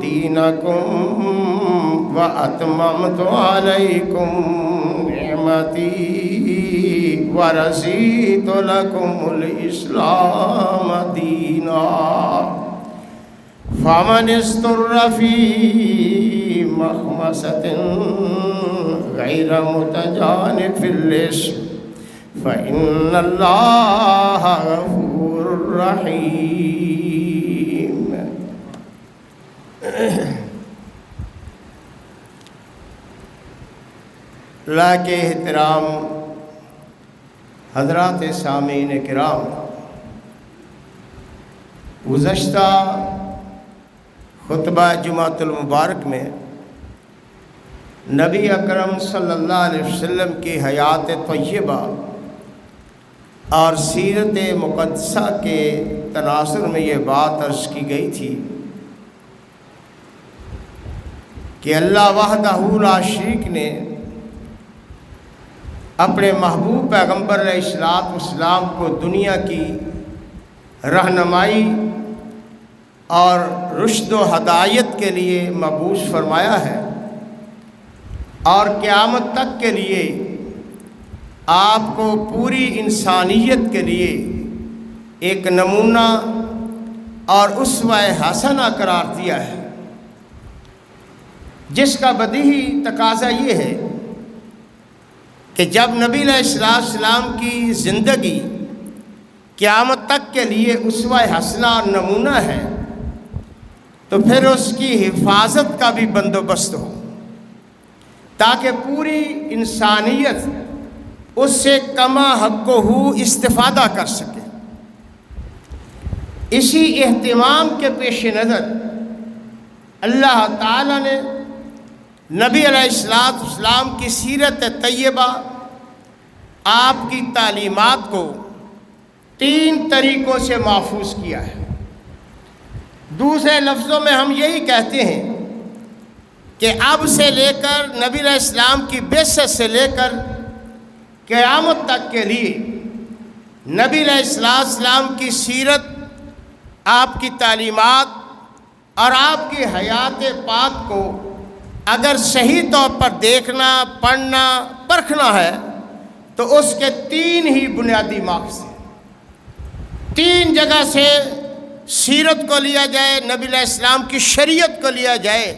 دینکم واتممت علیکم نعمتی ورضیت لکم الاسلام دینا فمن اضطر فی مخمصۃ غیر متجانف للإثم فإن اللہ غفور رحیم۔ اللہ کے احترام حضرات سامعین کرام، گزشتہ خطبہ جمعۃ المبارک میں نبی اکرم صلی اللہ علیہ وسلم کی حیات طیبہ اور سیرت مقدسہ کے تناظر میں یہ بات عرض کی گئی تھی کہ اللہ وحدہ لا شریک نے اپنے محبوب پیغمبر علیہ السلام کو دنیا کی رہنمائی اور رشد و ہدایت کے لیے مبعوث فرمایا ہے، اور قیامت تک کے لیے آپ کو پوری انسانیت کے لیے ایک نمونہ اور اسوہ حسنہ قرار دیا ہے، جس کا بدیہی تقاضا یہ ہے کہ جب نبی علیہ السلام کی زندگی قیامت تک کے لیے اسوہ حسنہ اور نمونہ ہے تو پھر اس کی حفاظت کا بھی بندوبست ہو، تاکہ پوری انسانیت اس سے کما حق ہو استفادہ کر سکے۔ اسی اہتمام کے پیش نظر اللہ تعالیٰ نے نبی علیہ السلام کی سیرت طیبہ، آپ کی تعلیمات کو 3 طریقوں سے محفوظ کیا ہے۔ دوسرے لفظوں میں ہم یہی کہتے ہیں کہ اب سے لے کر نبی علیہ السلام کی بعثت سے لے کر قیامت تک کے لیے نبی علیہ السلام کی سیرت، آپ کی تعلیمات اور آپ کی حیات پاک کو اگر صحیح طور پر دیکھنا، پڑھنا، پرکھنا ہے تو اس کے 3 ہی بنیادی مقصد ہیں۔ 3 جگہ سے سیرت کو لیا جائے، نبی علیہ السلام کی شریعت کو لیا جائے،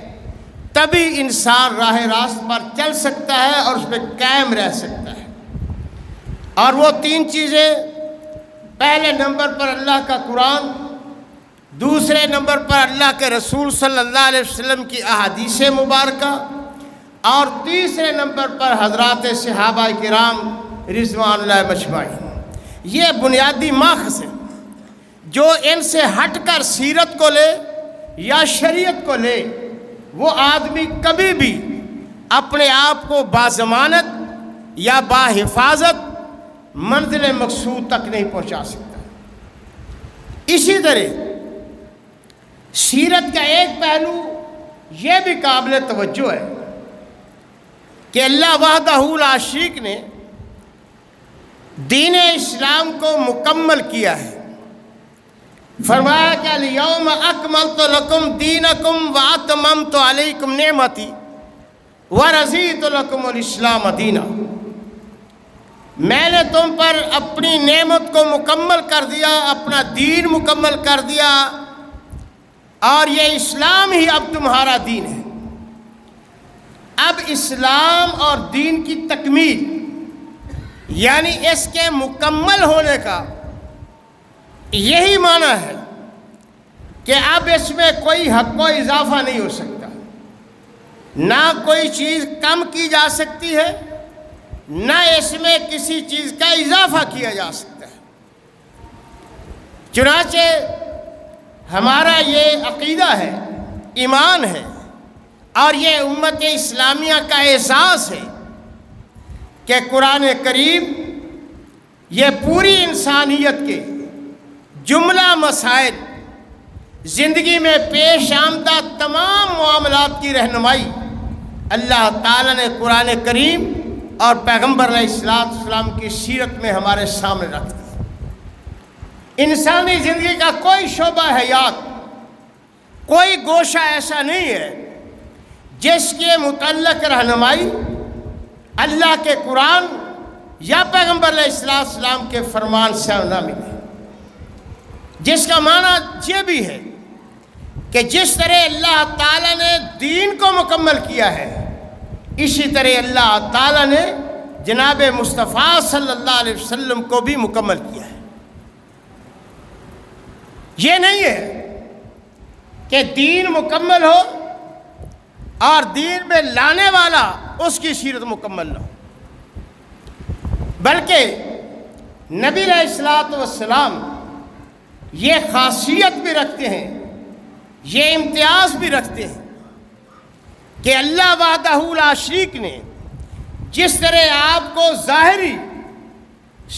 تبھی انسان راہ راست پر چل سکتا ہے اور اس پہ قائم رہ سکتا ہے۔ اور وہ 3 چیزیں، پہلے نمبر پر اللہ کا قرآن، دوسرے نمبر پر اللہ کے رسول صلی اللہ علیہ وسلم کی احادیث مبارکہ، اور تیسرے نمبر پر حضرات صحابہ کرام رضوان اللہ مجمعین۔ یہ بنیادی ماخذ ہیں، جو ان سے ہٹ کر سیرت کو لے یا شریعت کو لے وہ آدمی کبھی بھی اپنے آپ کو باضمانت یا باحفاظت منزل مقصود تک نہیں پہنچا سکتا۔ اسی طرح سیرت کا ایک پہلو یہ بھی قابل توجہ ہے کہ اللہ وحدہ لا شریک نے دین اسلام کو مکمل کیا ہے۔ فرمایا کہ الیوم اکملت لکم دینکم واتممت علیکم نعمتی ورضیت لکم الاسلام دینا۔ میں نے تم پر اپنی نعمت کو مکمل کر دیا، اپنا دین مکمل کر دیا، اور یہ اسلام ہی اب تمہارا دین ہے۔ اب اسلام اور دین کی تکمیل، یعنی اس کے مکمل ہونے کا یہی معنی ہے کہ اب اس میں کوئی حق و اضافہ نہیں ہو سکتا، نہ کوئی چیز کم کی جا سکتی ہے، نہ اس میں کسی چیز کا اضافہ کیا جا سکتا ہے۔ چنانچہ ہمارا یہ عقیدہ ہے، ایمان ہے، اور یہ امت اسلامیہ کا احساس ہے کہ قرآن کریم یہ پوری انسانیت کے جملہ مسائل، زندگی میں پیش آمدہ تمام معاملات کی رہنمائی اللہ تعالیٰ نے قرآن کریم اور پیغمبر علیہ السلام کی سیرت میں ہمارے سامنے رکھ دی۔ انسانی زندگی کا کوئی شعبہ حیات کوئی گوشہ ایسا نہیں ہے جس کے متعلق رہنمائی اللہ کے قرآن یا پیغمبر علیہ السلام کے فرمان سے نہ ملے، جس کا معنی یہ بھی ہے کہ جس طرح اللہ تعالیٰ نے دین کو مکمل کیا ہے، اسی طرح اللہ تعالیٰ نے جناب مصطفیٰ صلی اللہ علیہ وسلم کو بھی مکمل کیا ہے۔ یہ نہیں ہے کہ دین مکمل ہو اور دین میں لانے والا اس کی سیرت مکمل نہ ہو، بلکہ نبی علیہ السلام یہ خاصیت بھی رکھتے ہیں، یہ امتیاز بھی رکھتے ہیں کہ اللہ وحدہ لا شریک نے جس طرح آپ کو ظاہری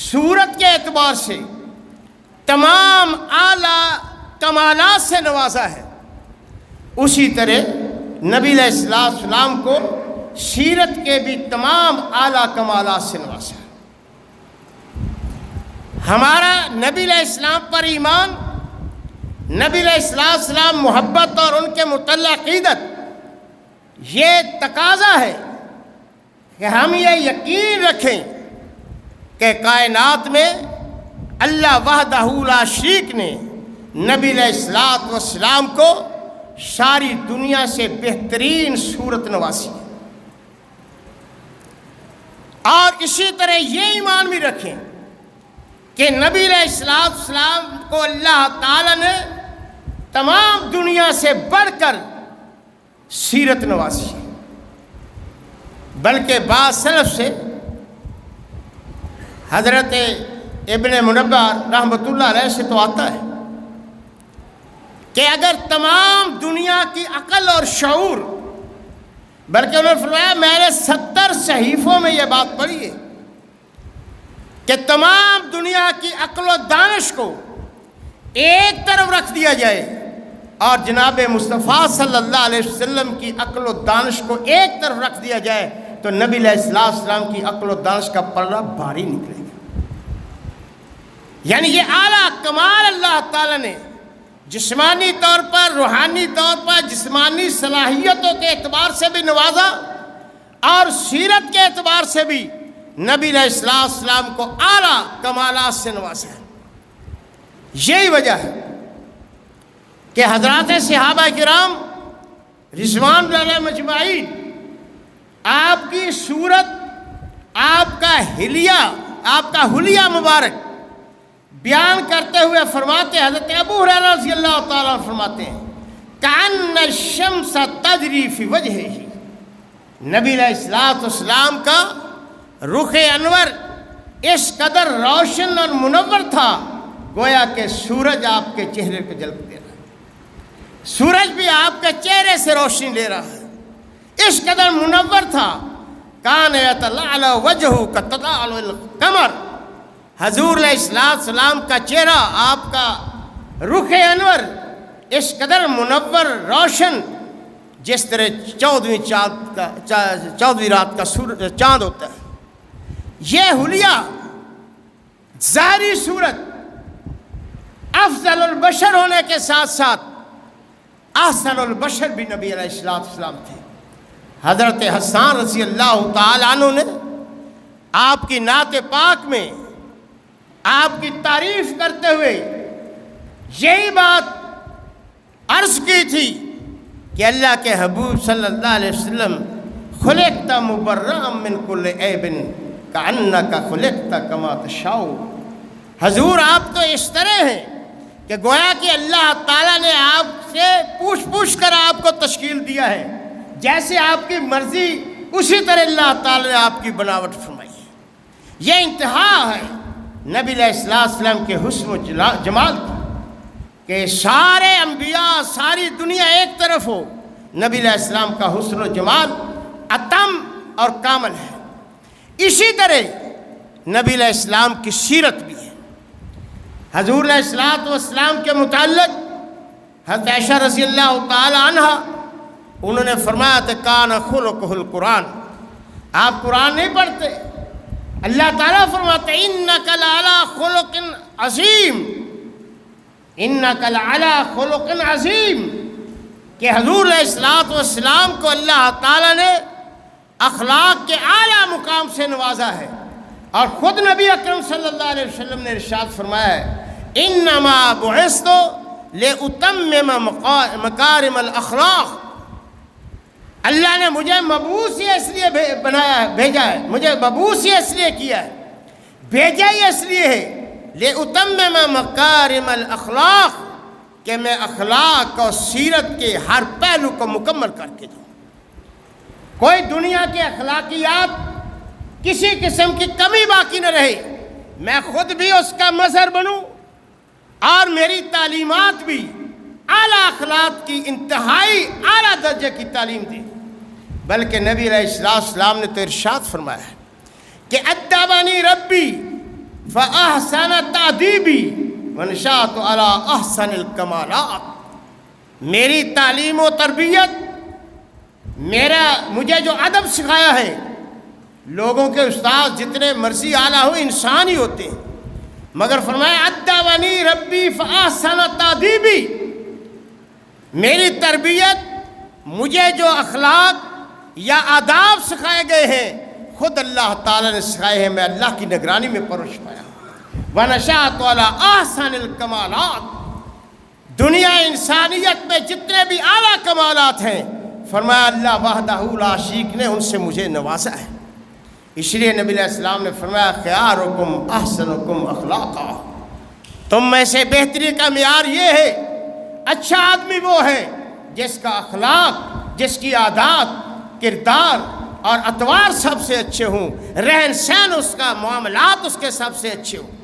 صورت کے اعتبار سے تمام اعلیٰ کمالات سے نوازا ہے، اسی طرح نبی علیہ السلام کو سیرت کے بھی تمام اعلیٰ کمالات سے نوازا ہے۔ ہمارا نبی علیہ السلام پر ایمان، نبی علیہ السلام محبت اور ان کے متعلق عقیدت، یہ تقاضا ہے کہ ہم یہ یقین رکھیں کہ کائنات میں اللہ وحدہ لا شریک نے نبی علیہ السلام کو ساری دنیا سے بہترین صورت نوازی ہے، اور اسی طرح یہ ایمان بھی رکھیں کہ نبی علیہ السلام کو اللہ تعالیٰ نے تمام دنیا سے بڑھ کر سیرت نوازی ہے، بلکہ بعض سلف سے حضرت ابن منبر رحمۃ اللہ علیہ سے تو آتا ہے کہ اگر تمام دنیا کی عقل اور شعور، بلکہ انہوں نے فرمایا میں نے 70 صحیفوں میں یہ بات پڑھی ہے کہ تمام دنیا کی عقل و دانش کو ایک طرف رکھ دیا جائے اور جناب مصطفیٰ صلی اللہ علیہ وسلم کی عقل و دانش کو ایک طرف رکھ دیا جائے تو نبی علیہ السلام کی عقل و دانش کا پلڑا بھاری نکلے گا۔ یعنی یہ اعلیٰ کمال اللہ تعالیٰ نے جسمانی طور پر، روحانی طور پر، جسمانی صلاحیتوں کے اعتبار سے بھی نوازا اور سیرت کے اعتبار سے بھی نبی علیہ السلام کو اعلیٰ کمالات سے نوازا ہے۔ یہی وجہ ہے کہ حضرات صحابہ کرام رضوان اللہ مجمعین آپ کی صورت، آپ کا حلیہ مبارک بیان کرتے ہوئے فرماتے، حضرت ابو ہریرہ رضی اللہ تعالیٰ عنہ فرماتے ہیں کأن الشمس تجری فی وجہہ، نبی علیہ السلام کا رخ انور اس قدر روشن اور منور تھا گویا کہ سورج آپ کے چہرے کو جلپ دے رہا ہے، سورج بھی آپ کے چہرے سے روشنی لے رہا ہے، اس قدر منور تھا۔ کان یتلألأ وجہہ کتلألؤ القمر، حضور علیہ السلام کا چہرہ، آپ کا رخ انور اس قدر منور روشن جس طرح 14ویں رات کا چاند ہوتا ہے۔ یہ حلیہ ظاہری صورت افضل البشر ہونے کے ساتھ ساتھ احسن البشر بھی نبی علیہ السلام تھے۔ حضرت حسان رضی اللہ تعالیٰ عنہ نے آپ کی نعت پاک میں آپ کی تعریف کرتے ہوئے یہی بات عرض کی تھی کہ اللہ کے حبیب صلی اللہ علیہ وسلم خلقت مبرأ من کل عیب کأنک خلقت کما تشاء، حضور آپ تو اس طرح ہیں کہ گویا کہ اللہ تعالیٰ نے آپ سے پوچھ کر آپ کو تشکیل دیا ہے، جیسے آپ کی مرضی اسی طرح اللہ تعالیٰ نے آپ کی بناوٹ فرمائی ہے۔ یہ انتہا ہے نبی علیہ السلام کے حسن و جمال کی کہ سارے انبیاء، ساری دنیا ایک طرف ہو، نبی علیہ السلام کا حسن و جمال اتم اور کامل ہے۔ اسی طرح نبی علیہ السلام کی سیرت بھی ہے۔ حضور علیہ السلام کے متعلق حضرت عائشہ رضی اللہ تعالی عنہ انہوں نے فرمایا کہ کان خلقہ القرآن، آپ قرآن نہیں پڑھتے، اللہ تعالیٰ فرماتے انک لعلی خلق عظیم، انک لعلی خلق عظیم، کہ حضور علیہ الصلوۃ والسلام کو اللہ تعالیٰ نے اخلاق کے اعلیٰ مقام سے نوازا ہے، اور خود نبی اکرم صلی اللہ علیہ وسلم نے ارشاد فرمایا ہے انما بعثت لأتمم مکارم الاخلاق، اللہ نے مجھے مبعوث ہی اس لیے بھیجا ہے، مجھے مبعوث ہی اس لیے کیا ہے، بھیجا ہی اس لیے ہے لأتمم مکارم الاخلاق، کہ میں اخلاق اور سیرت کے ہر پہلو کو مکمل کر کے دوں، کوئی دنیا کے اخلاقیات کسی قسم کی کمی باقی نہ رہے، میں خود بھی اس کا مظہر بنوں اور میری تعلیمات بھی اعلیٰ اخلاق کی انتہائی اعلیٰ درجے کی تعلیم دی۔ بلکہ نبی علیہ السلام نے تو ارشاد فرمایا ہے کہ ادبنی ربی فاحسن تادیبی ونشأت علی احسن الکمالات، میری تعلیم و تربیت، مجھے جو ادب سکھایا ہے، لوگوں کے استاد جتنے مرضی اعلیٰ ہو انسان ہی ہوتے ہیں، مگر فرمایا ادبنی ربی فاحسن تادیبی، میری تربیت، مجھے جو اخلاق یا آداب سکھائے گئے ہیں خود اللہ تعالیٰ نے سکھائے ہیں، میں اللہ کی نگرانی میں پرورش پایا۔ وَنَشَأْتُ عَلَىٰ أَحْسَنِ الْكَمَالَاتِ، دنیا انسانیت میں جتنے بھی اعلیٰ کمالات ہیں، فرمایا اللہ وحدہ لا شریک نے ان سے مجھے نوازا ہے۔ اس لیے نبی علیہ السلام نے فرمایا خیارکم احسنکم اخلاقا، تم میں سے بہتری کا معیار یہ ہے، اچھا آدمی وہ ہے جس کا اخلاق، جس کی عادات، کردار اور اطوار سب سے اچھے ہوں، رہن سہن اس کا، معاملات اس کے سب سے اچھے ہوں،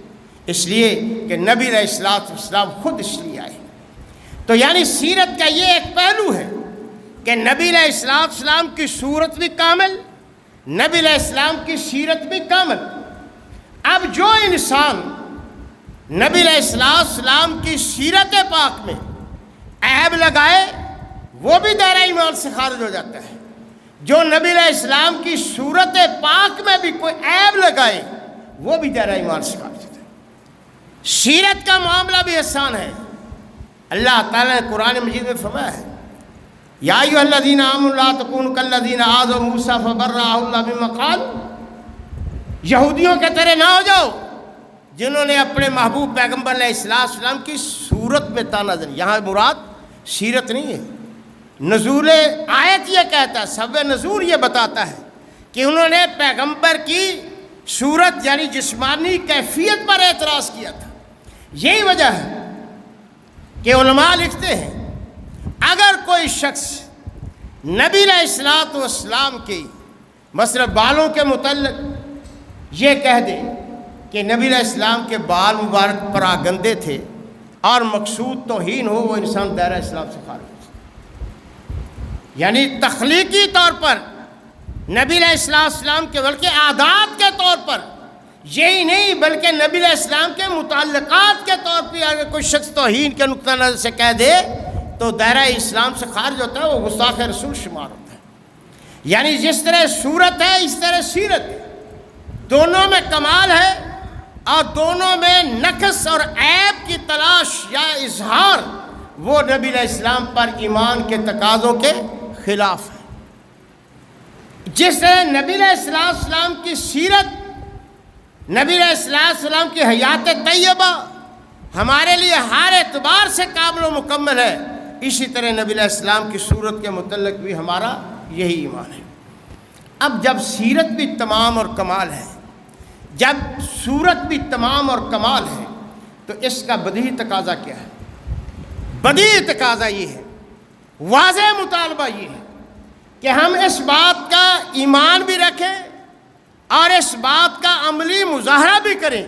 اس لیے کہ نبی علیہ السلام خود اس لیے آئے۔ تو یعنی سیرت کا یہ ایک پہلو ہے کہ نبی علیہ السلام کی صورت بھی کامل، نبی علیہ السلام کی سیرت بھی کامل۔ اب جو انسان نبی علیہ السلام کی سیرت پاک میں عیب لگائے وہ بھی دائرہ ایمان سے خارج ہو جاتا ہے، جو نبی علیہ السلام کی صورت پاک میں بھی کوئی عیب لگائے وہ بھی دائرہ ایمان سے خارج ہوتا ہے۔ سیرت کا معاملہ بھی آسان ہے، اللہ تعالیٰ نے قرآن مجید میں فرمایا ہے یا ایھا الذین آمنوا لا تکونوا کالذین آذوا موسیٰ فبرأہ اللہ مما قالوا، یہودیوں کے طرح نہ ہو جاؤ جنہوں نے اپنے محبوب پیغمبر علیہ السلام کی صورت میں تانا زنی، یہاں مراد سیرت نہیں ہے، نزول آیت یہ کہتا ہے، سبب نزول یہ بتاتا ہے کہ انہوں نے پیغمبر کی صورت یعنی جسمانی کیفیت پر اعتراض کیا تھا۔ یہی وجہ ہے کہ علماء لکھتے ہیں اگر کوئی شخص نبی علیہ السلام کی مثلا بالوں کے متعلق یہ کہہ دے کہ نبی علیہ السلام کے بال مبارک پراگندے تھے اور مقصود توہین ہو، وہ انسان دائرہ اسلام سے خارج ہو، یعنی تخلیقی طور پر نبی علیہ السلام کے بلکہ عادات کے طور پر یہی نہیں بلکہ نبی علیہ السلام کے متعلقات کے طور پر اگر کوئی شخص توہین کے نقطہ نظر سے کہہ دے تو دائرہ اسلام سے خارج ہوتا ہے، وہ گستاخ رسول شمار ہوتا ہے۔ یعنی جس طرح صورت ہے اس طرح سیرت ہے، دونوں میں کمال ہے اور دونوں میں نقص اور عیب کی تلاش یا اظہار وہ نبی علیہ السلام پر ایمان کے تقاضوں کے خلاف ہے۔ جس طرح نبی علیہ السلام کی سیرت، نبی علیہ السلام کی حیات طیبہ ہمارے لیے ہر اعتبار سے قابل و مکمل ہے، اسی طرح نبی علیہ السلام کی صورت کے متعلق بھی ہمارا یہی ایمان ہے۔ اب جب سیرت بھی تمام اور کمال ہے، جب صورت بھی تمام اور کمال ہے، تو اس کا بدیہی تقاضا کیا ہے؟ بدیہی تقاضا یہ ہے، واضح مطالبہ یہ ہے کہ ہم اس بات کا ایمان بھی رکھیں اور اس بات کا عملی مظاہرہ بھی کریں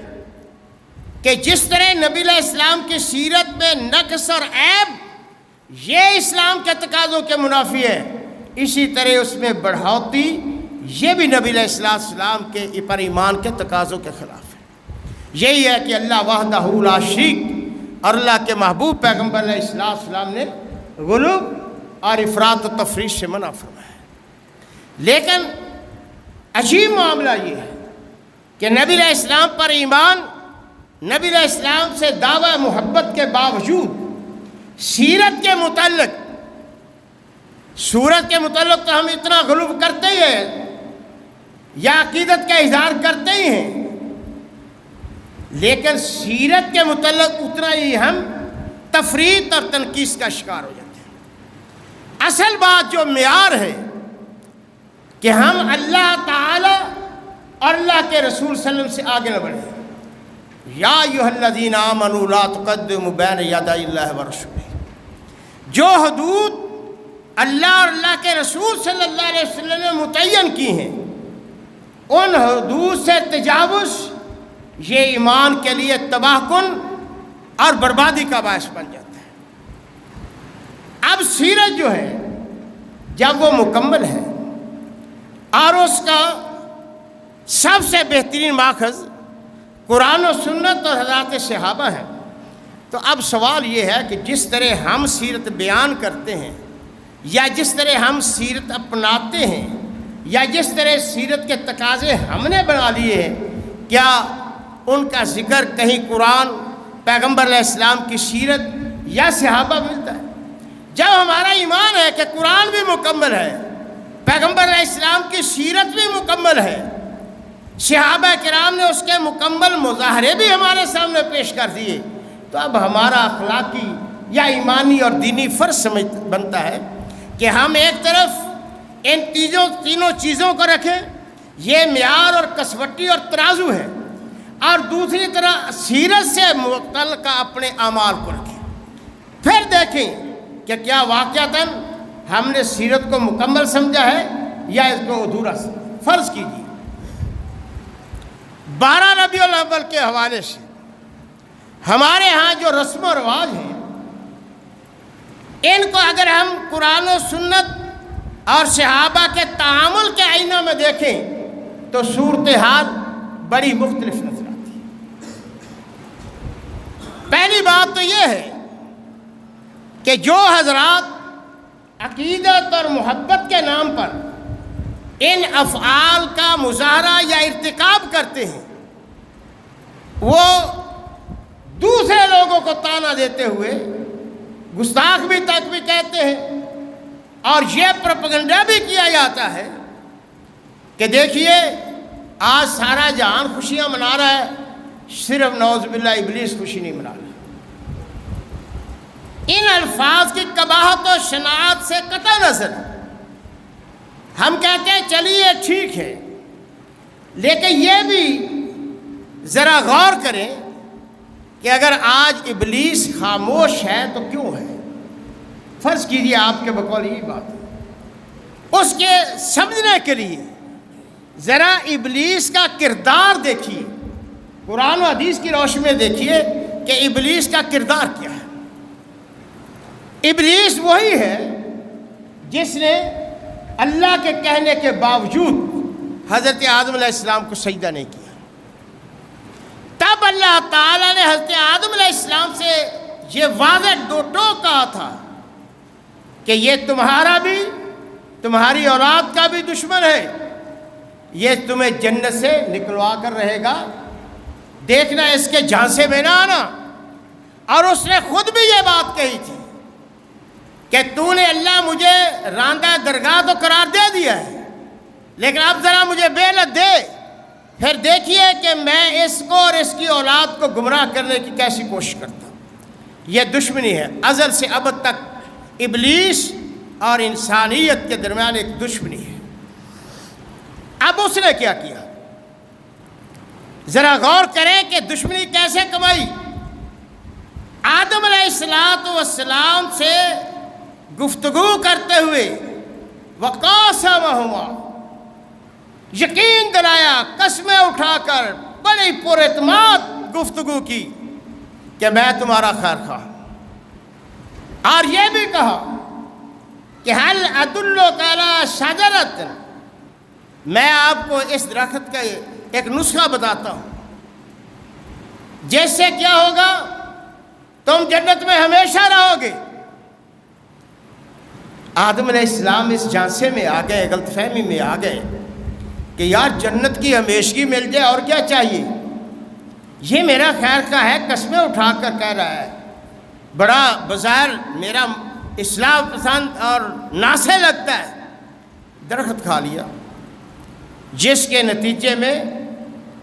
کہ جس طرح نبی علیہ السلام کی سیرت میں نقص اور عیب یہ اسلام کے تقاضوں کے منافی ہے، اسی طرح اس میں بڑھوتی یہ بھی نبی علیہ السلام کے پر ایمان کے تقاضوں کے خلاف ہے۔ یہی ہے کہ اللہ وحدہ لا شریک اور اللہ کے محبوب پیغمبر علیہ السلام نے غلو اور افراط و تفریط سے منع فرمایا ہے۔ لیکن عجیب معاملہ یہ ہے کہ نبی علیہ السلام پر ایمان، نبی علیہ السلام سے دعوی محبت کے باوجود سیرت کے متعلق سورت کے متعلق تو ہم اتنا غلو کرتے ہی ہیں یا عقیدت کا اظہار کرتے ہی ہیں، لیکن سیرت کے متعلق اتنا ہی ہم تفریط اور تنقیص کا شکار ہو جاتے ہیں۔ اصل بات جو معیار ہے کہ ہم اللہ تعالی اور اللہ کے رسول صلی اللہ علیہ وسلم سے آگے نہ بڑھیں۔ یا ایھا الذین آمنوا لا تقدموا بین یدی اللہ ورسولہ، جو حدود اللہ اور اللہ کے رسول صلی اللہ علیہ وسلم نے متعین کی ہیں، ان حدود سے تجاوز یہ ایمان کے لیے تباہ کن اور بربادی کا باعث بن جاتا ہے۔ اب سیرت جو ہے جب وہ مکمل ہے اور اس کا سب سے بہترین ماخذ قرآن و سنت اور حضرات صحابہ ہیں، تو اب سوال یہ ہے کہ جس طرح ہم سیرت بیان کرتے ہیں یا جس طرح ہم سیرت اپناتے ہیں یا جس طرح سیرت کے تقاضے ہم نے بنا لیے ہیں، کیا ان کا ذکر کہیں قرآن، پیغمبر علیہ السلام کی سیرت یا صحابہ ملتا ہے؟ جب ہمارا ایمان ہے کہ قرآن بھی مکمل ہے، پیغمبر علیہ السلام کی سیرت بھی مکمل ہے، صحابہ کرام نے اس کے مکمل مظاہرے بھی ہمارے سامنے پیش کر دیے، تو اب ہمارا اخلاقی یا ایمانی اور دینی فرض بنتا ہے کہ ہم ایک طرف ان تینوں چیزوں کو رکھیں، یہ معیار اور کسوٹی اور ترازو ہے، اور دوسری طرح سیرت سے متعلقہ اپنے اعمال کو رکھیں، پھر دیکھیں کہ کیا واقعتاً ہم نے سیرت کو مکمل سمجھا ہے یا اس کو ادھورا سمجھا۔ فرض کیجیے 12 ربیع الاول کے حوالے سے ہمارے ہاں جو رسم و رواج ہیں، ان کو اگر ہم قرآن و سنت اور صحابہ کے تعامل کے آئینہ میں دیکھیں تو صورتحال بڑی مختلف نظر آتی ہے۔ پہلی بات تو یہ ہے کہ جو حضرات عقیدت اور محبت کے نام پر ان افعال کا مظاہرہ یا ارتکاب کرتے ہیں، وہ دوسرے لوگوں کو طعنہ دیتے ہوئے گستاخ بھی تک بھی کہتے ہیں، اور یہ پروپیگنڈا بھی کیا جاتا ہے کہ دیکھیے آج سارا جہان خوشیاں منا رہا ہے، صرف نعوذ باللہ ابلیس خوشی نہیں منا رہا۔ ان الفاظ کی قباحت و شناعت سے قطع نظر ہم کہتے ہیں چلیے ٹھیک ہے، لیکن یہ بھی ذرا غور کریں کہ اگر آج ابلیس خاموش ہے تو کیوں ہے؟ فرض کیجیے آپ کے بقول یہی بات ہے، اس کے سمجھنے کے لیے ذرا ابلیس کا کردار دیکھیے، قرآن و حدیث کی روشنی میں دیکھیے کہ ابلیس کا کردار کیا ہے۔ ابلیس وہی ہے جس نے اللہ کے کہنے کے باوجود حضرت آدم علیہ السلام کو سجدہ نہیں کیا۔ تب اللہ تعالیٰ نے حضرت آدم علیہ السلام سے یہ واضح دو ٹوک کہا تھا کہ یہ تمہارا بھی، تمہاری اولاد کا بھی دشمن ہے، یہ تمہیں جنت سے نکلوا کر رہے گا، دیکھنا اس کے جھانسے میں نہ آنا۔ اور اس نے خود بھی یہ بات کہی تھی کہ تو نے اللہ مجھے راندہ درگاہ تو قرار دے دیا ہے، لیکن اب ذرا مجھے بیلت دے، پھر دیکھیے کہ میں اس کو اور اس کی اولاد کو گمراہ کرنے کی کیسی کوشش کرتا ہوں۔ یہ دشمنی ہے، ازل سے ابد تک ابلیس اور انسانیت کے درمیان ایک دشمنی ہے۔ اب اس نے کیا کیا؟ ذرا غور کریں کہ دشمنی کیسے کمائی۔ آدم علیہ السلام سے گفتگو کرتے ہوئے وقاسمہما، یقین دلایا، قسمیں اٹھا کر بڑی پر اعتماد گفتگو کی کہ میں تمہارا خیر خواہ ہوں، اور یہ بھی کہا کہ حل ادلک علی شجرۃ، میں آپ کو اس درخت کا ایک نسخہ بتاتا ہوں جس سے کیا ہوگا، تم جنت میں ہمیشہ رہو گے۔ آدم علیہ السلام اس جھانسے میں آ گئے، غلط فہمی میں آ گئے کہ یار جنت کی ہمیشگی مل جائے اور کیا چاہیے، یہ میرا خیر کا ہے، قسمیں اٹھا کر کہہ رہا ہے، بڑا بظاہر میرا اصلاح پسند اور ناسے لگتا ہے، درخت کھا لیا، جس کے نتیجے میں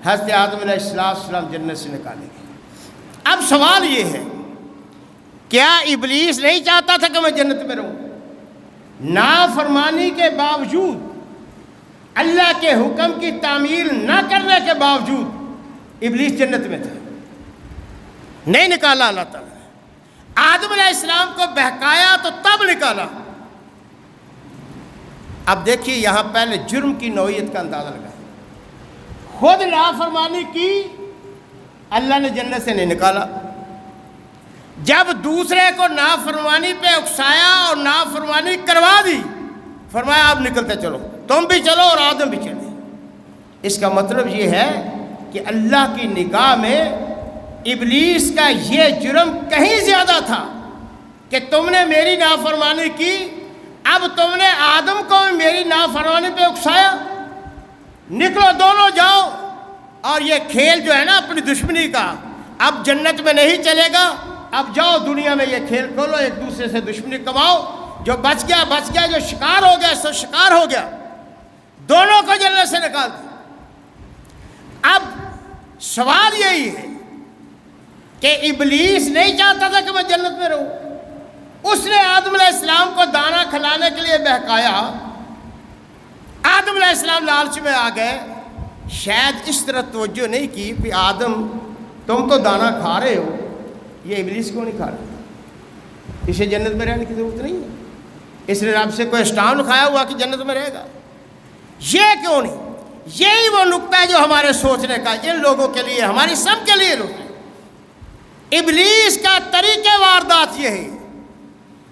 حضرت آدم علیہ السلام جنت سے نکالے گئے۔ اب سوال یہ ہے، کیا ابلیس نہیں چاہتا تھا کہ میں جنت میں رہوں؟ نافرمانی کے باوجود، اللہ کے حکم کی تعمیل نہ کرنے کے باوجود ابلیس جنت میں تھا، نہیں نکالا اللہ تعالیٰ نے۔ آدم علیہ السلام کو بہکایا تو تب نکالا۔ اب دیکھیے یہاں پہلے جرم کی نوعیت کا اندازہ لگا، خود نافرمانی کی، اللہ نے جنت سے نہیں نکالا۔ جب دوسرے کو نافرمانی پہ اکسایا اور نافرمانی کروا دی، فرمایا آپ نکلتے چلو، تم بھی چلو اور آدم بھی چلے۔ اس کا مطلب یہ ہے کہ اللہ کی نگاہ میں ابلیس کا یہ جرم کہیں زیادہ تھا کہ تم نے میری نافرمانی کی، اب تم نے آدم کو میری نافرمانی پہ اکسایا، نکلو دونوں جاؤ۔ اور یہ کھیل جو ہے نا اپنی دشمنی کا، اب جنت میں نہیں چلے گا، اب جاؤ دنیا میں یہ کھیل کھولو، ایک دوسرے سے دشمنی کماؤ، جو بچ گیا بچ گیا، جو شکار ہو گیا سو شکار ہو گیا، دونوں کو جنت سے نکال دیا۔ اب سوال یہی ہے کہ ابلیس نہیں چاہتا تھا کہ میں جنت میں رہوں، اس نے آدم علیہ السلام کو دانا کھلانے کے لیے بہکایا، آدم علیہ السلام لالچ میں آ گئے، شاید اس طرح توجہ نہیں کی کہ آدم تم تو دانا کھا رہے ہو، یہ ابلیس کیوں نہیں کھا رہا؟ اسے جنت میں رہنے کی ضرورت نہیں ہے، اس نے رب سے کوئی اسٹامپ لکھایا ہوا کہ جنت میں رہے گا، یہ کیوں نہیں؟ یہی وہ نقطہ ہے جو ہمارے سوچنے کا، ان لوگوں کے لیے، ہماری سب کے لیے روشن۔ ابلیس کا طریقہ واردات یہ ہے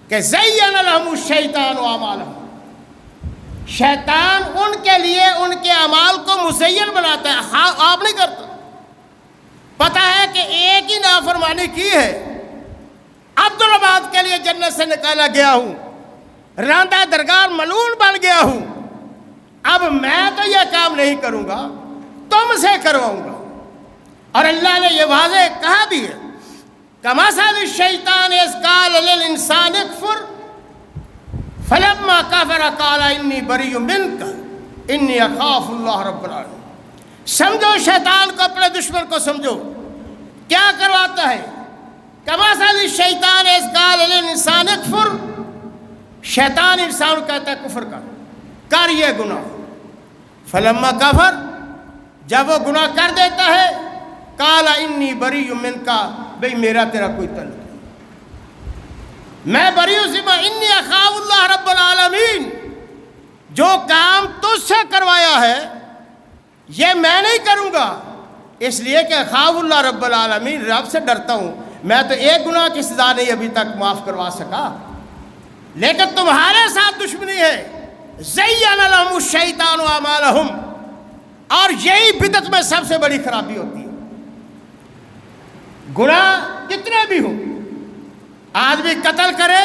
کہ زین لہم الشیطان اعمالہم، شیطان ان کے لیے ان کے اعمال کو مزین بناتا ہے، آپ نہیں کرتے۔ پتہ ہے کہ ایک ہی نافرمانی کی ہے، عبدالآباد کے لیے جنت سے نکالا گیا ہوں، راندہ درگاہ ملعون بن گیا ہوں، اب میں تو یہ کام نہیں کروں گا، تم سے کرواؤں گا۔ اور اللہ نے یہ واضح کہا بھی ہے، کمثل الشیطان اذ قال للانسان اکفر فلما کفر قال انی بریء منک انی اخاف اللہ رب العالمین۔ سمجھو شیطان کو، اپنے دشمن کو سمجھو، کیا کرواتا ہے؟ کمثل الشیطان اذ قال للانسان اکفر، شیطان انسان کو کہتا ہے کفر کر یہ گناہ، فلما کفر، جب وہ گناہ کر دیتا ہے، قال انی بریء منک، بھئی میرا تیرا کوئی تعلق نہیں، میں بری ہوں، انی اخاف اللہ رب العالمین، جو کام تجھ سے کروایا ہے یہ میں نہیں کروں گا، اس لیے کہ اخاف اللہ رب العالمین، رب سے ڈرتا ہوں، میں تو ایک گناہ کی سزا نہیں ابھی تک معاف کروا سکا، لیکن تمہارے ساتھ دشمنی ہے۔ زین لہم الشیطان اعمالہم، اور یہی بدعت میں سب سے بڑی خرابی ہوتی ہے۔ گناہ کتنے بھی ہوں، آدمی قتل کرے،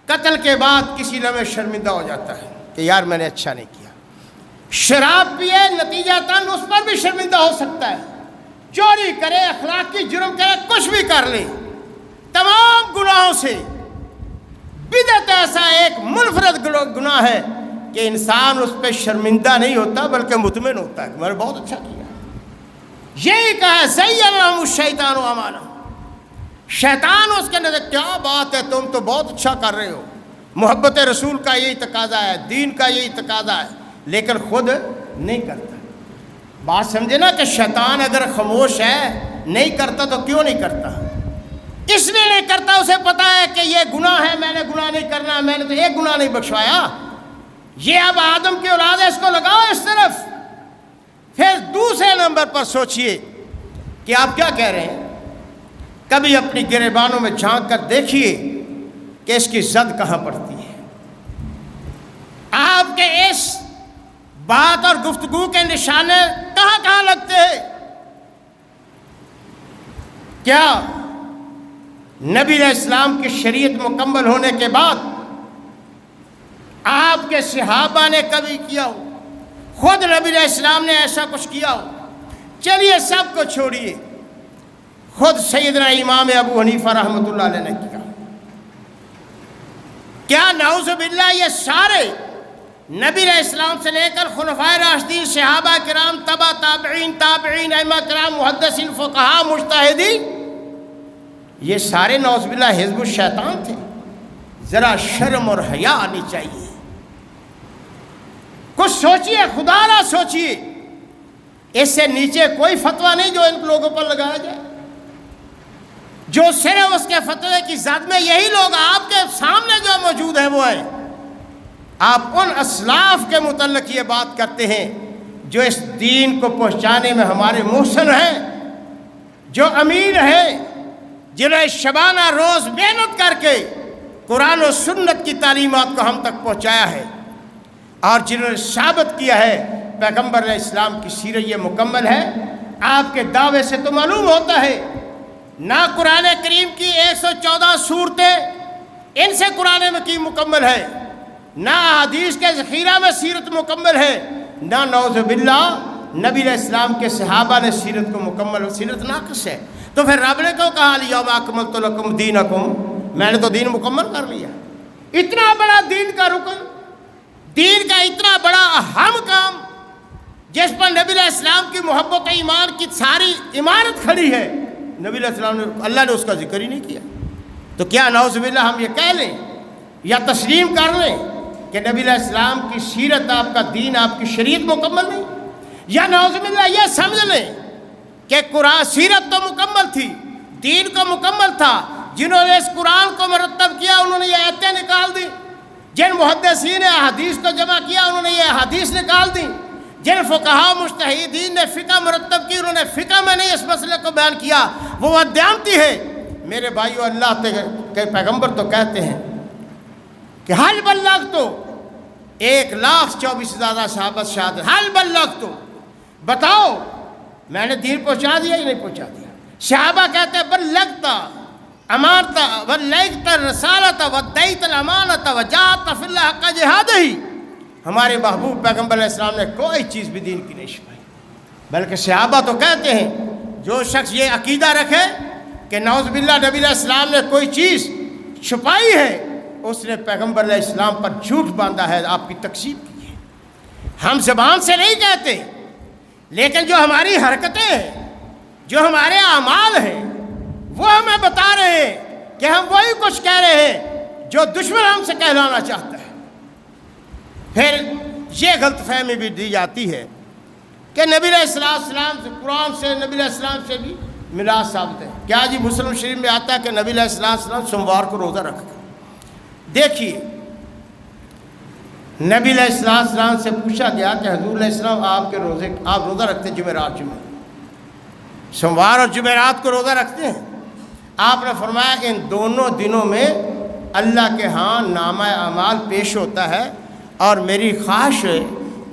قتل کے بعد کسی لمحے شرمندہ ہو جاتا ہے کہ یار میں نے اچھا نہیں کیا، شراب پیے، نتیجتاً اس پر بھی شرمندہ ہو سکتا ہے، چوری کرے، اخلاقی جرم کرے، کچھ بھی کر لے، تمام گناہوں سے بدعت ایسا ایک منفرد گناہ ہے کہ انسان اس پہ شرمندہ نہیں ہوتا بلکہ مطمئن ہوتا ہے کہ میں نے بہت اچھا کیا۔ یہی کہا ہے زین لہم الشیطان اعمالہم، شیطان اس کے نظر کیا بات ہے، تم تو بہت اچھا کر رہے ہو، محبت رسول کا یہی تقاضا ہے، دین کا یہی تقاضا ہے، لیکن خود نہیں کرتا۔ بات سمجھے نا کہ شیطان اگر خاموش ہے، نہیں کرتا تو کیوں نہیں کرتا؟ اس لیے نہیں کرتا، اسے پتا ہے کہ یہ گناہ ہے، میں نے گناہ نہیں کرنا، میں نے تو ایک گناہ نہیں بخشوایا، یہ اب آدم کی اولاد ہے، اس کو لگاؤ اس طرف۔ پھر دوسرے نمبر پر سوچئے کہ آپ کیا کہہ رہے ہیں، کبھی اپنی گریبانوں میں جھانک کر دیکھیے کہ اس کی زد کہاں پڑتی ہے، آپ کے اس بات اور گفتگو کے نشانے کہاں کہاں لگتے ہیں؟ کیا نبی علیہ السلام کی شریعت مکمل ہونے کے بعد آپ کے صحابہ نے کبھی کیا ہو، خود نبی علیہ السلام نے ایسا کچھ کیا ہو؟ چلیے سب کو چھوڑیے، خود سیدنا امام ابو حنیفہ رحمۃ اللہ علیہ نے کیا، کیا نعوذ باللہ یہ سارے نبی علیہ السلام سے لے کر خلفائے راشدین، صحابہ کرام، تبع تابعین، تابعین، ائمہ کرام، محدثین، فقہاء، مجتہدین، یہ سارے نعوذ باللہ حزب الشیطان تھے؟ ذرا شرم اور حیا آنی چاہیے. کچھ سوچئے، خدا را سوچئے. اس سے نیچے کوئی فتویٰ نہیں جو ان لوگوں پر لگایا جائے. جو صرف اس کے فتوے کی زد میں یہی لوگ آپ کے سامنے جو موجود ہیں وہ ہیں. آپ ان اسلاف کے متعلق یہ بات کرتے ہیں جو اس دین کو پہنچانے میں ہمارے محسن ہیں، جو امین ہیں، جنہوں نے شبانہ روز محنت کر کے قرآن و سنت کی تعلیمات کو ہم تک پہنچایا ہے، اور جنہوں نے ثابت کیا ہے پیغمبر علیہ السلام کی سیرت یہ مکمل ہے. آپ کے دعوے سے تو معلوم ہوتا ہے نہ قرآن کریم کی 114 صورتیں ان سے قرآن مکیم مکمل ہے، نہ حدیث کے ذخیرہ میں سیرت مکمل ہے، نہ نعوذ باللہ نبی علیہ السلام کے صحابہ نے سیرت کو مکمل، سیرت ناقص ہے. تو پھر رب نے کیوں کہا الیوم اکملت لکم دینکم؟ میں نے تو دین مکمل کر لیا. اتنا بڑا دین کا رکن، دین کا اتنا بڑا اہم کام جس پر نبی علیہ السلام کی محبت ایمان کی ساری عمارت کھڑی ہے، نبی علیہ السلام نے، اللہ نے اس کا ذکر ہی نہیں کیا. تو کیا نعوذ باللہ ہم یہ کہہ لیں یا تسلیم کر لیں کہ نبی علیہ السلام کی سیرت، آپ کا دین، آپ کی شریعت مکمل نہیں؟ یا نعوذ باللہ یہ سمجھ لیں کہ قرآن سیرت تو مکمل تھی، دین کو مکمل تھا، جنہوں نے اس قرآن کو مرتب کیا انہوں نے یہ آیتیں نکال دی، جن محدثین نے حدیث کو جمع کیا انہوں نے یہ حدیث نکال دی، جن فقہاء مجتہدین نے فقہ مرتب کی انہوں نے فقہ میں نہیں اس مسئلے کو بیان کیا، وہ دیانتی ہے. میرے بھائیو، اللہ کے پیغمبر تو کہتے ہیں کہ حل بلغت تو 1,24,000 زیادہ صحابت شہادت، حل بلغت تو، بتاؤ میں نے دین پہنچا دیا یا نہیں پہنچا دیا؟ صحابہ کہتے ہیں بلغت امانت بلغت الرسالت ودیت الامانت وجاہدت فی اللہ حق جہادہ. ہمارے محبوب پیغمبر علیہ السلام نے کوئی چیز بھی دین کی نہیں چھپائی، بلکہ صحابہ تو کہتے ہیں جو شخص یہ عقیدہ رکھے کہ نعوذ باللہ نبی علیہ السلام نے کوئی چیز چھپائی ہے، اس نے پیغمبر علیہ السلام پر جھوٹ باندھا ہے، آپ کی تکذیب کی ہے. ہم زبان سے نہیں کہتے، لیکن جو ہماری حرکتیں ہیں، جو ہمارے اعمال ہیں، وہ ہمیں بتا رہے ہیں کہ ہم وہی کچھ کہہ رہے ہیں جو دشمن ہم سے کہلانا چاہتا ہے. پھر یہ غلط فہمی بھی دی جاتی ہے کہ نبی علیہ السلام سے، قرآن سے، نبی علیہ السلام سے بھی میراث ثابت ہے. کیا جی مسلم شریف میں آتا ہے کہ نبی علیہ السلام سوموار کو روزہ رکھا؟ دیکھیے، نبی علیہ السلام سے پوچھا گیا کہ حضور علیہ السلام آپ روزہ رکھتے ہیں جمعرات، سوموار اور جمعرات کو روزہ رکھتے ہیں؟ آپ نے فرمایا ان دونوں دنوں میں اللہ کے ہاں نامہ اعمال پیش ہوتا ہے، اور میری خواہش ہے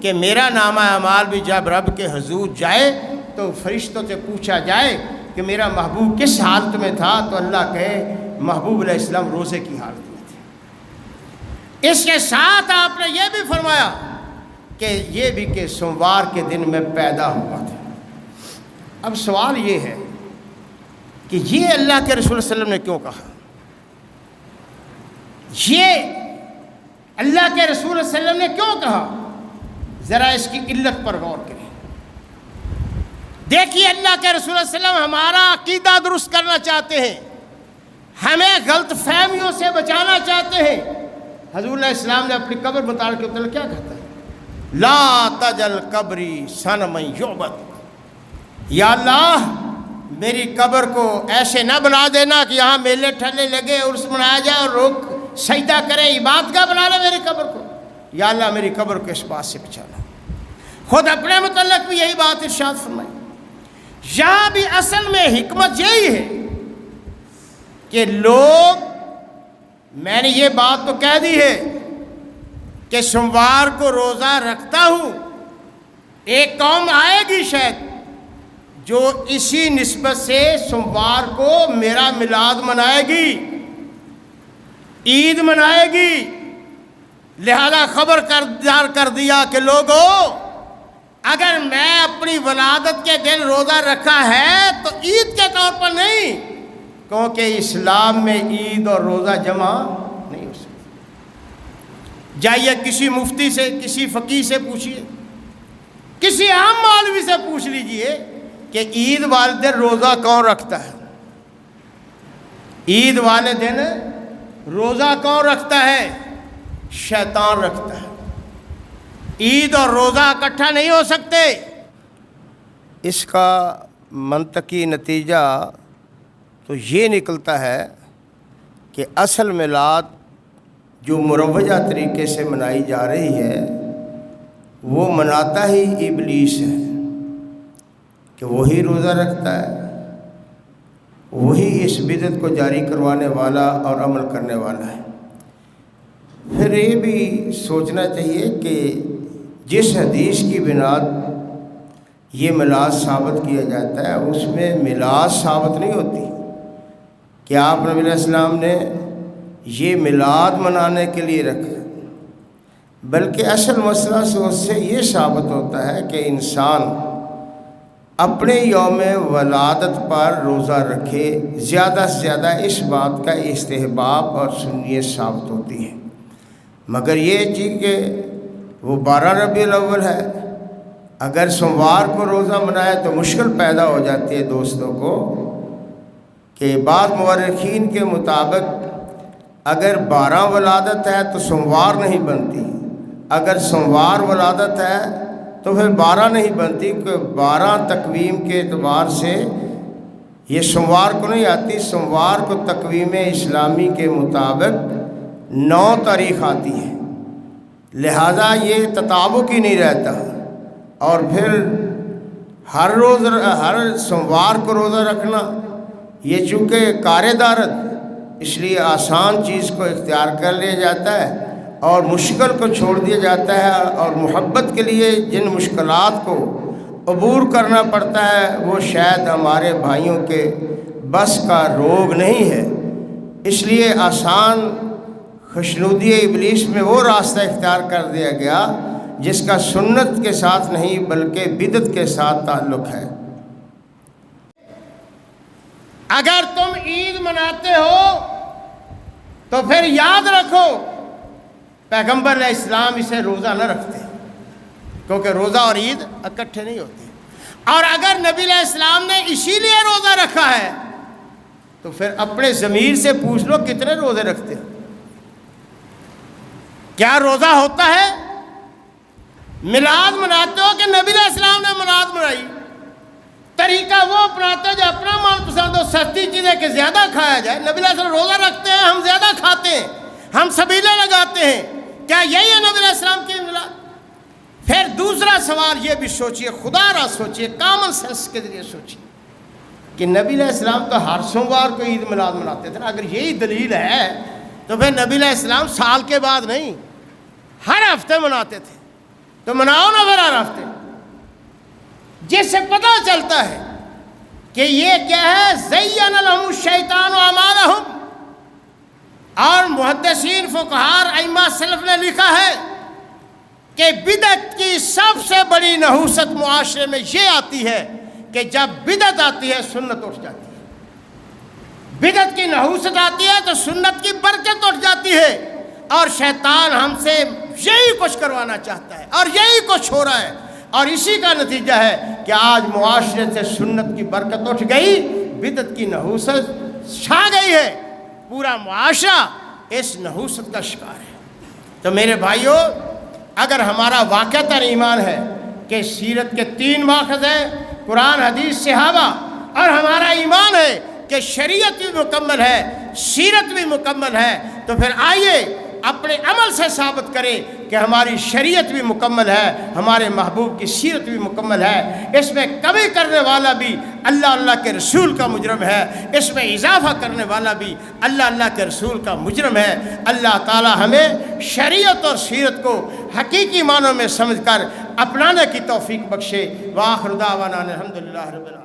کہ میرا نامہ اعمال بھی جب رب کے حضور جائے تو فرشتوں سے پوچھا جائے کہ میرا محبوب کس حالت میں تھا، تو اللہ کہے محبوب علیہ السلام روزے کی حالت میں تھے. اس کے ساتھ آپ نے یہ بھی فرمایا کہ یہ بھی کہ سوموار کے دن میں پیدا ہوا تھا. اب سوال یہ ہے کہ یہ اللہ کے رسول صلی اللہ علیہ وسلم نے کیوں کہا؟ یہ اللہ کے رسول صلی اللہ علیہ وسلم نے کیوں کہا؟ ذرا اس کی علت پر غور کریں. دیکھیے، اللہ کے رسول صلی اللہ علیہ وسلم ہمارا عقیدہ درست کرنا چاہتے ہیں، ہمیں غلط فہمیوں سے بچانا چاہتے ہیں. حضور علیہ السلام نے اپنی قبر متعلق کیا کہتا ہے؟ لا تجل قبری صنما یعبد. یا اللہ میری قبر کو ایسے نہ بنا دینا کہ یہاں میلے ٹھلے لگے، عرس منایا جائے اور لوگ سجدہ کریں، عبادت گاہ بنا لے میری قبر کو. یا اللہ میری قبر کو اس بات سے بچانا. خود اپنے متعلق بھی یہی بات ارشاد فرمائی. یہاں بھی اصل میں حکمت یہی ہے کہ لوگ، میں نے یہ بات تو کہہ دی ہے کہ سوموار کو روزہ رکھتا ہوں، ایک قوم آئے گی شاید جو اسی نسبت سے سوموار کو میرا میلاد منائے گی، عید منائے گی. لہذا خبردار کر دیا کہ لوگوں، اگر میں اپنی ولادت کے دن روزہ رکھا ہے تو عید کے طور پر نہیں، کیونکہ اسلام میں عید اور روزہ جمع نہیں ہو سکتا. جائیے کسی مفتی سے، کسی فقیہ سے پوچھیے، کسی عام مولوی سے پوچھ لیجئے کہ عید والے دن روزہ کون رکھتا ہے؟ عید والے دن روزہ کون رکھتا ہے؟ شیطان رکھتا ہے۔ عید اور روزہ اکٹھا نہیں ہو سکتے۔ اس کا منطقی نتیجہ تو یہ نکلتا ہے کہ اصل میلاد جو مروجہ طریقے سے منائی جا رہی ہے وہ مناتا ہی ابلیس ہے، کہ وہی روزہ رکھتا ہے، وہی اس بدعت کو جاری کروانے والا اور عمل کرنے والا ہے۔ پھر یہ بھی سوچنا چاہیے کہ جس حدیث کی بنیاد یہ میلاد ثابت کیا جاتا ہے اس میں میلاد ثابت نہیں ہوتی کہ آپ نبی علیہ السلام نے یہ میلاد منانے کے لیے رکھا، بلکہ اصل مسئلہ سے یہ ثابت ہوتا ہے کہ انسان اپنے یوم ولادت پر روزہ رکھے، زیادہ سے زیادہ اس بات کا استحباب اور سنیت ثابت ہوتی ہے۔ مگر یہ چیز کہ وہ 12 ربیع الاول ہے، اگر سوموار کو روزہ منائے تو مشکل پیدا ہو جاتی ہے دوستوں کو، کہ بعض مورخین کے مطابق اگر 12 ولادت ہے تو سوموار نہیں بنتی، اگر سوموار ولادت ہے تو پھر 12 نہیں بنتی، کیونکہ 12 تقویم کے اعتبار سے یہ سوموار کو نہیں آتی، سوموار کو تقویم اسلامی کے مطابق 9 تاریخ آتی ہے، لہذا یہ تطابق ہی نہیں رہتا۔ اور پھر ہر سوموار کو روزہ رکھنا یہ چونکہ کار دارت، اس لیے آسان چیز کو اختیار کر لیا جاتا ہے اور مشکل کو چھوڑ دیا جاتا ہے، اور محبت کے لیے جن مشکلات کو عبور کرنا پڑتا ہے وہ شاید ہمارے بھائیوں کے بس کا روگ نہیں ہے، اس لیے آسان خوشنودی ابلیس میں وہ راستہ اختیار کر دیا گیا جس کا سنت کے ساتھ نہیں بلکہ بدعت کے ساتھ تعلق ہے۔ اگر تم عید مناتے ہو تو پھر یاد رکھو پیغمبر علیہ السلام اسے روزہ نہ رکھتے، کیونکہ روزہ اور عید اکٹھے نہیں ہوتے، اور اگر نبی علیہ السلام نے اسی لیے روزہ رکھا ہے تو پھر اپنے ضمیر سے پوچھ لو کتنے روزے رکھتے ہو؟ کیا روزہ ہوتا ہے؟ میلاد مناتے ہو کہ نبی علیہ السلام نے میلاد منائی؟ طریقہ وہ اپناتے ہیں جو اپنا من پسند ہو، سستی چیزیں کہ زیادہ کھایا جائے۔ نبی علیہ السلام روزہ رکھتے ہیں، ہم زیادہ کھاتے ہیں، ہم سبیلے لگاتے ہیں، کیا یہی ہے نبی علیہ السلام کی میلاد؟ پھر دوسرا سوال یہ بھی سوچئے، خدا را سوچئے، کامن سینس کے ذریعے سوچئے کہ نبی علیہ السلام تو ہر سوموار کو عید میلاد مناتے تھے۔ اگر یہی دلیل ہے تو پھر نبی علیہ السلام سال کے بعد نہیں، ہر ہفتے مناتے تھے، تو مناؤ نا پھر ہر ہفتے، جس سے پتہ چلتا ہے کہ یہ کیا ہے، زین لہم الشیطان اعمالہم۔ اور محدثین، فقہاء، ائمہ سلف نے لکھا ہے کہ بدعت کی سب سے بڑی نحوست معاشرے میں یہ آتی ہے کہ جب بدعت آتی ہے سنت اٹھ جاتی ہے، بدعت کی نحوست آتی ہے تو سنت کی برکت اٹھ جاتی ہے، اور شیطان ہم سے یہی کچھ کروانا چاہتا ہے اور یہی کچھ ہو رہا ہے، اور اسی کا نتیجہ ہے کہ آج معاشرے سے سنت کی برکت اٹھ گئی، بدعت کی نحوست چھا گئی ہے، پورا معاشرہ اس نحوست کا شکار ہے۔ تو میرے بھائیوں، اگر ہمارا واقعتاً ایمان ہے کہ سیرت کے 3 ماخذ ہیں، قرآن، حدیث، صحابہ، اور ہمارا ایمان ہے کہ شریعت بھی مکمل ہے، سیرت بھی مکمل ہے، تو پھر آئیے اپنے عمل سے ثابت کرے کہ ہماری شریعت بھی مکمل ہے، ہمارے محبوب کی سیرت بھی مکمل ہے۔ اس میں کمی کرنے والا بھی اللہ کے رسول کا مجرم ہے، اس میں اضافہ کرنے والا بھی اللہ کے رسول کا مجرم ہے۔ اللہ تعالی ہمیں شریعت اور سیرت کو حقیقی معنوں میں سمجھ کر اپنانے کی توفیق بخشے۔ وآخر دعوانا الحمدللہ رب العالمین۔